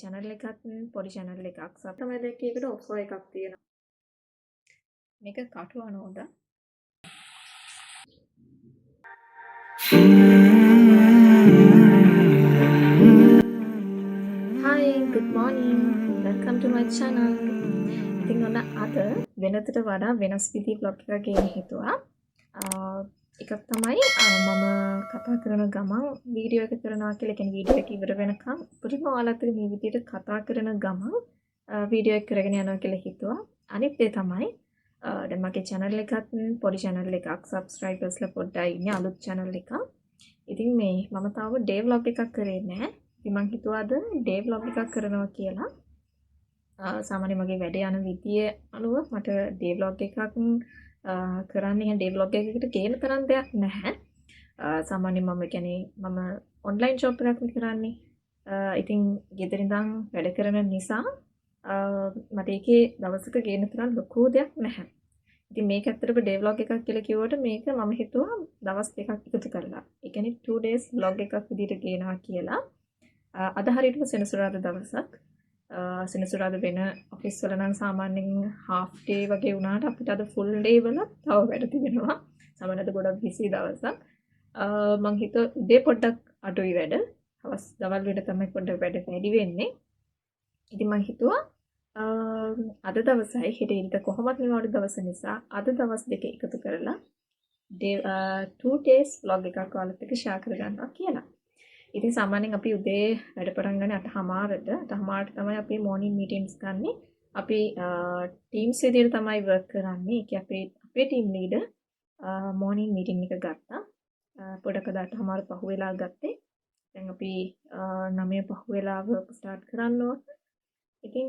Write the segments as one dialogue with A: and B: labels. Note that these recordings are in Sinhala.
A: channel එකත් පොඩි channel එකක්. සබ්ස්ක්‍රයිබ් එකකට offer එකක් තියෙනවා. මේක කටු අනෝද. Hi, good morning. Welcome to my channel. ඉතින් ඔන්න අද වෙනතට වඩා වෙනස් විදිහේ vlog එකක් ගෙන්න හිතුවා. එකක් තමයි මම කතා කරන ගමන් වීඩියෝ එක කරනවා කියලා. ඒ කියන්නේ වීඩියෝ එක ඉවර වෙනකම් පුදුම ඔයාලත් එක්ක මේ විදිහට කතා කරන ගමන් වීඩියෝ එක කරගෙන යනවා කියලා හිතුවා. අනිත් දේ තමයි දැන් මගේ channel එකත් පොඩි channel එකක්. subscribersලා පොඩ්ඩයි ඉන්නේ අලුත් channel එකක්. ඉතින් මේ මම තාම day vlog එකක් කරේ නැහැ. ඉතින් මං හිතුවාද day vlog එකක් කරනවා කියලා. සාමාන්‍යයෙන් මගේ වැඩ යන විදිය අනුව මට day vlog එකක් කරන්නේ day vlog එකකට ගේන තරම් දෙයක් නැහැ. සාමාන්‍යයෙන් මම කියන්නේ මම online job එකක් කරන්නේ. ඉතින් ගෙදර ඉඳන් වැඩ කරන නිසා මට ඒකේ දවසක ගේන තරම් ලොකු දෙයක් නැහැ. ඉතින් මේක ඇත්තටම day vlog එකක් කියලා කිව්වට මේක මම හිතුවා දවස් දෙකක් එකතු කරලා. ඒ කියන්නේ 2 days vlog එකක් විදිහට ගේනවා කියලා. අද හරියටම සෙනසුරාදා දවසක්. සෙනසුරාදා වෙන ඔෆිස් වල නම් සාමාන්‍යයෙන් half day වගේ වුණාට අපිට අද full day වල තව වැඩ තිබෙනවා. සාමාන්‍යයෙන් ගොඩක් busy දවසක්. මං හිතුවා උදේ පොඩ්ඩක් අඩුයි වැඩ. හවස් දවල් වෙන තමයි පොඩ්ඩක් වැඩ වැඩි වෙන්නේ. ඉතින් මං හිතුවා අද දවසයි හෙට ඉරිදා කොහොමත් නිවාඩු දවස නිසා අද දවස් දෙක එකතු කරලා 2 days vlog එකක් ඔයාලත් එක්ක share කරගන්නවා කියලා. ඉතින් සාමාන්‍යයෙන් අපි උදේ වැඩ පටන් ගන්න 8:00ට 8:00ට තමයි අපි morning meetings ගන්නෙ. අපි teams විදිහට තමයි work කරන්නේ. ඒක අපේ team leader morning meeting එක ගත්තා. පොඩක් අද 8:00 පහු වෙලා ගත්තේ. දැන් අපි 9 පහු වෙලා work start කරන්න ඕන. ඉතින්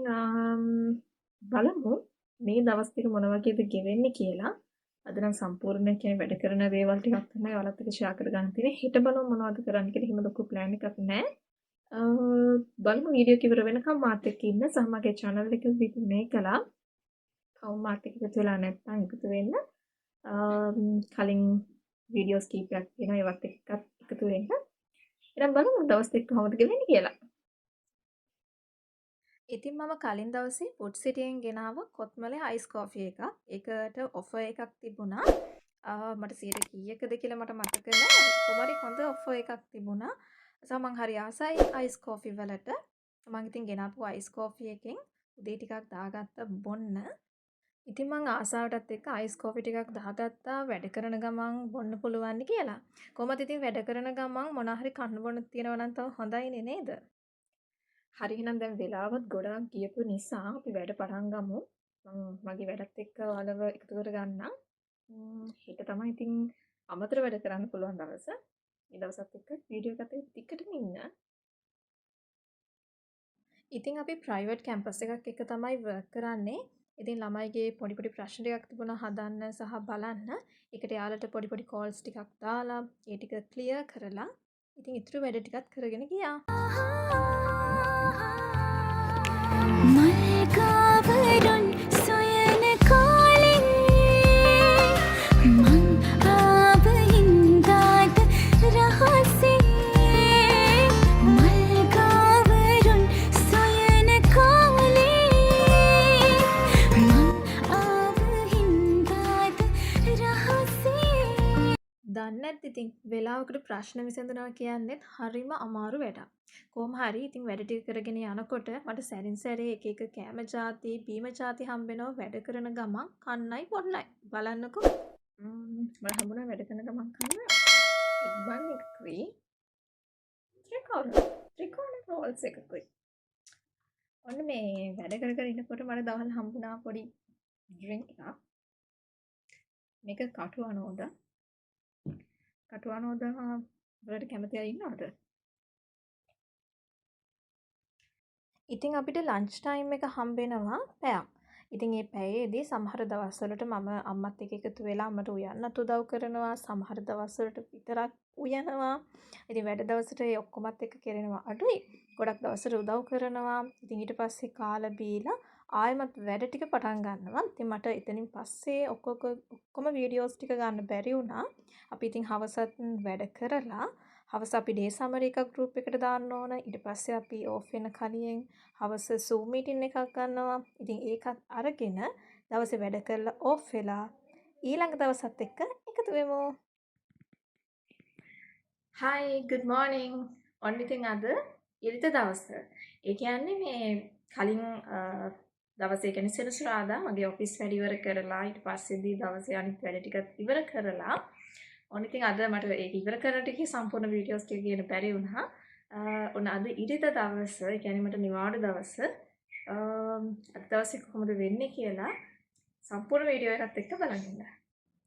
A: බලමු මේ දවස් ටික මොන වගේද ගෙවෙන්නේ කියලා. අද නම් සම්පූර්ණ කියන්නේ වැඩ කරන දේවල් ටිකක් තමයි ඔයාලත් එක්ක ෂෙයා කරගන්න තියෙන්නේ. හෙට බලමු මොනවද කරන්න කියලා. හිම ලොකු plan එකක් නැහැ. බලමු වීඩියෝ එක ඉවර වෙනකම් මාත් එක්ක ඉන්න. සහ මගේ channel එක විදිහේ කළා. කවුරු මාත් එක්ක එකතු වෙලා නැත්නම් එකතු වෙන්න. කලින් වීඩියෝස් කීපයක් තියෙනවා. ඒවත් එක්ක එකතු වෙන්න. එහෙනම් බලමු දවස් දෙක කොහොමද ගෙවෙන්නේ කියලා. ඉතින් මම කලින් දවසේ Wood City-යෙන් ගෙනාව කොත්මලේ අයිස් කෝෆි එකක්. ඒකට ඔෆර් එකක් තිබුණා. මට 100 කීයකද කියලා මට මතක නැහැ. කොහොමරි හොඳ ඔෆර් එකක් තිබුණා. මං හරි ආසයි අයිස් කෝෆි වලට. මං ඉතින් ගෙනාපු අයිස් කෝෆි එකෙන් උදේ ටිකක් දාගත්ත බොන්න. ඉතින් මං ආසාවටත් එක්ක අයිස් කෝෆි ටිකක් දාගත්තා වැඩ කරන ගමන් බොන්න පුළුවන් කියලා. කොහොමද ඉතින් වැඩ කරන ගමන් මොනවා හරි කන්න බොන්න තියෙනවා නම් තව හොඳයිනේ නේද? හරි එහෙනම් දැන් වෙලාවත් ගොඩක් ගියපු නිසා අපි වැඩ පටන් ගමු. මගේ වැඩත් එක්ක ඔයාලව එකතු කරගන්නම්. හෙට තමයි ඉතින් අමතර වැඩ කරන්න පුළුවන් දවස. මේ දවසත් එක්ක වීඩියෝ එකත් එක්ක ටිකටම ඉන්න. ඉතින් අපි ප්‍රයිවට් කැම්පස් එකක් එක තමයි වර්ක් කරන්නේ. ඉතින් ළමයිගේ පොඩි පොඩි ප්‍රශ්න ටිකක් තිබුණා හදන්න සහ බලන්න. ඒකට යාළුවට පොඩි පොඩි කෝල්ස් ටිකක් දාලා ඒ ටික ක්ලියර් කරලා ඉතින් ඊටු වැඩ ටිකක් කරගෙන ගියා. මල්කාවරුන් සොයන කාලේ මං ආව හින්දාට රහසේ මල්කාවරුන් සොයන කාලේ මං ආව හින්දාට රහසේ. දන්නේ නැද්ද ඉතින් වෙලාවකට ප්‍රශ්න විසඳනවා කියන්නේත් හරිම අමාරු වැඩක්. කොහොම හරි ඉතින් වැඩ ටික කරගෙන යනකොට මට සැරින් සැරේ එක එක කෑම ಜಾති බීම ಜಾති හම්බෙනවා වැඩ කරන ගමන් කන්නයි බොන්නයි බලන්නකෝ. මම හම්බුණා වැඩ කරන ගමන් කන්න ඉක්මන් එකකුයි ත්‍රිකෝණ රෝල්ස් එකකුයි. ඔන්න මේ වැඩ කර කර ඉන්නකොට මට දවල් හම්බුණා පොඩි ඩ්‍රින්ක් එකක්. මේක කටු අනෝද වලට කැමති අය ඉන්නවද? ඉතින් අපිට ලන්ච් ටයිම් එක හම්බෙනවා පැයක්. ඉතින් මේ පැයේදී සමහර දවස්වලට මම අම්මත් එක්ක එකතු වෙලා අම්මට උයන්නත් උදව් කරනවා. සමහර දවස්වලට විතරක් උයනවා. ඉතින් වැඩ දවසට ඒ ඔක්කොමත් එක්ක කරනවා අඩුයි. ගොඩක් දවසට උදව් කරනවා. ඉතින් ඊට පස්සේ කාලා බීලා ආයෙමත් වැඩ ටික පටන් ගන්නවා. ඉතින් මට එතනින් පස්සේ ඔක්කොම වීඩියෝස් ටික ගන්න බැරි වුණා. අපි ඉතින් හවසත් වැඩ කරලා හවස අපි ඩේ සමරි එකක් ගෲප් එකට දාන්න ඕන. ඊට පස්සේ අපි ඕෆ් වෙන කලින් හවස Zoom මීටින් එකක් ගන්නවා. ඉතින් ඒකත් අරගෙන දවසේ වැඩ කරලා ඕෆ් වෙලා ඊළඟ දවසත් එක්ක එකතු වෙමු. Hi, good morning. ඔන්න ඉතින් අද ඉරිද දවස. ඒ කියන්නේ මේ කලින් දවසේ කියන්නේ සෙනසුරාදා මගේ ඔෆිස් වැඩ ඉවර කරලා ඊට පස්සේදී දවසේ අනිත් වැඩ ටිකත් ඉවර කරලා ඔන්න ඉතින් අද මට ඒක ඉවර කරන ටිකේ සම්පූර්ණ වීඩියෝස් ටික ගේන්න බැරි වුණා. ඔන්න අද ඉරිද දවස, ඒ කියන්නේ මට නිවාඩු දවස. අද දවසේ කොහොමද වෙන්නේ කියලා සම්පූර්ණ වීඩියෝ එකත් එක්ක බලන්න.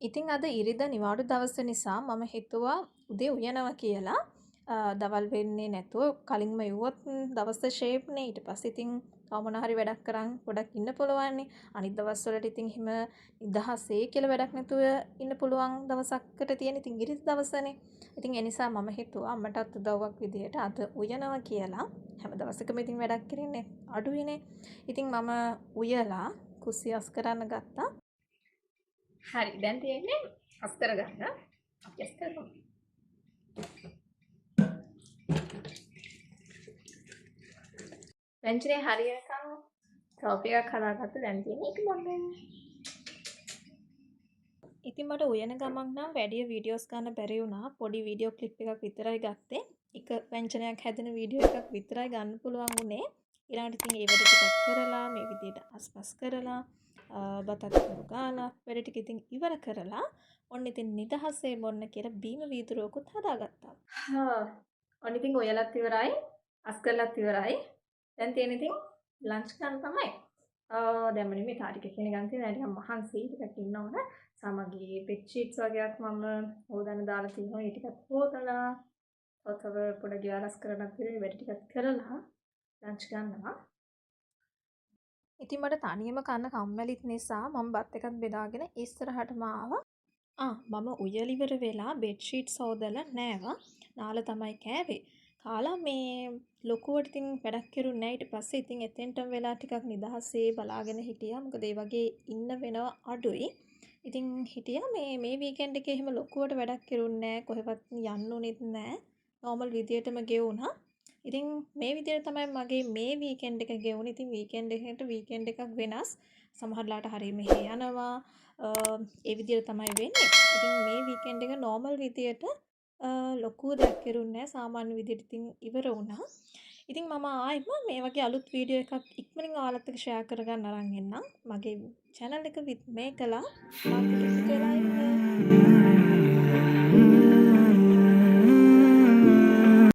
A: ඉතින් අද ඉරිද නිවාඩු දවස නිසා මම හිතුවා උදේ උයනවා කියලා. දවල් වෙන්නේ නැතුව කලින්ම යුවොත් දවස ෂේප්නේ. ඊට පස්සේ ඉතින් තව මොනවා හරි වැඩක් කරන් පොඩක් ඉන්න පුළුවන්නේ. අනිත් දවස් වලට ඉතින් හිම නිදහසේ කියලා වැඩක් නැතුව ඉන්න පුළුවන් දවසක්කට තියෙන ඉතින් ඉරිද දවසනේ. ඉතින් ඒ නිසා මම හිතුවා අම්මටත් උදව්වක් විදියට අද උයනවා කියලා. හැම දවසකම ඉතින් වැඩක් කරන්නේ අඩුයිනේ. ඉතින් මම උයලා කුස්සිය අස් කරන්න ගත්තා. හරි දැන් තියෙන්නේ අස් කරගන්න. අපි අස් කරමු. වැංචනේ හරියටම කෝපි එකක් හදාගත්ත දැන් තියෙන්නේ ඒක මොන්නේ. ඉතින් මට උයන ගමන් නම් වැඩි වීඩියෝස් ගන්න බැරි වුණා. පොඩි වීඩියෝ ක්ලිප් එකක් විතරයි ගත්තේ. එක වැංචනයක් හැදෙන වීඩියෝ එකක් විතරයි ගන්න පුළුවන් උනේ. ඊළඟට ඉතින් ඒ වැඩ ටිකක් කරලා මේ විදිහට අස්පස් කරලා බතක් කරු ගාලා වැඩ ටික ඉතින් ඉවර කරලා ඔන්න ඉතින් නිදහසේ බොන්න කියලා බීම වීදුරුවකුත් හදාගත්තා. ඔන්න ඉතින් ඔයලත් ඉවරයි. අස් කරලත් ඉවරයි. දැන් තියෙන ඉතින් ලන්ච් ගන්න තමයි. දැන් මම මේ තාරික කියන ගන්න තියෙන ඇයි මහන්සි ටිකක් ඉන්න ඕන. සමගී බෙඩ් ෂීට්ස් වගේක් මම හොදන්න දාලා තියෙනවා. ඒ ටිකත් හොදලා ඔතව පොඩ ගියාරස් කරනත් ඉතින් වැඩ ටිකක් කරලා ලන්ච් ගන්නවා. ඉතින් මට තනියම කන්න කම්මැලිත් නිසා මම බත් එකක් බෙදාගෙන ඉස්සරහටම ආවා. මම උයලිවර වෙලා බෙඩ් ෂීට්ස් හොදලා නෑවා. නාලා තමයි කෑවේ. කාලා මේ ලොකුවට ඉතින් වැඩක් කරුන්නේ නැහැ. ඊට පස්සේ ඉතින් එතෙන්ටම වෙලා ටිකක් නිදහසේ බලාගෙන හිටියා. මොකද ඒ වගේ ඉන්න වෙනවා අඩුයි. ඉතින් හිටියා මේ වීකෙන්ඩ් එකේ එහෙම ලොකුවට වැඩක් කරුන්නේ නැහැ. කොහෙවත් යන්න උනේත් නැහැ. නෝමල් විදියටම ගෙවුණා. ඉතින් මේ විදියට තමයි මගේ මේ වීකෙන්ඩ් එක ගෙවුනේ. ඉතින් වීකෙන්ඩ් එකකට වීකෙන්ඩ් එකක් වෙනස්. සමහරලාට හරිය මෙහෙ යනවා. ඒ විදියට තමයි වෙන්නේ. ඉතින් මේ වීකෙන්ඩ් එක නෝමල් විදියට ලොකු දෙයක් කරුන්නේ නැහැ. සාමාන්‍ය විදියට ඉතින් ඉවර වුණා. ඉතින් මම ආයෙම මේ වගේ අලුත් වීඩියෝ එකක් ඉක්මනින් ඔයාලත් එක්ක ෂෙයා කරගන්න අරන් එන්නම්. මගේ channel එක with මේකලා මාත් එක්ක එකතු වෙලා ඉන්න.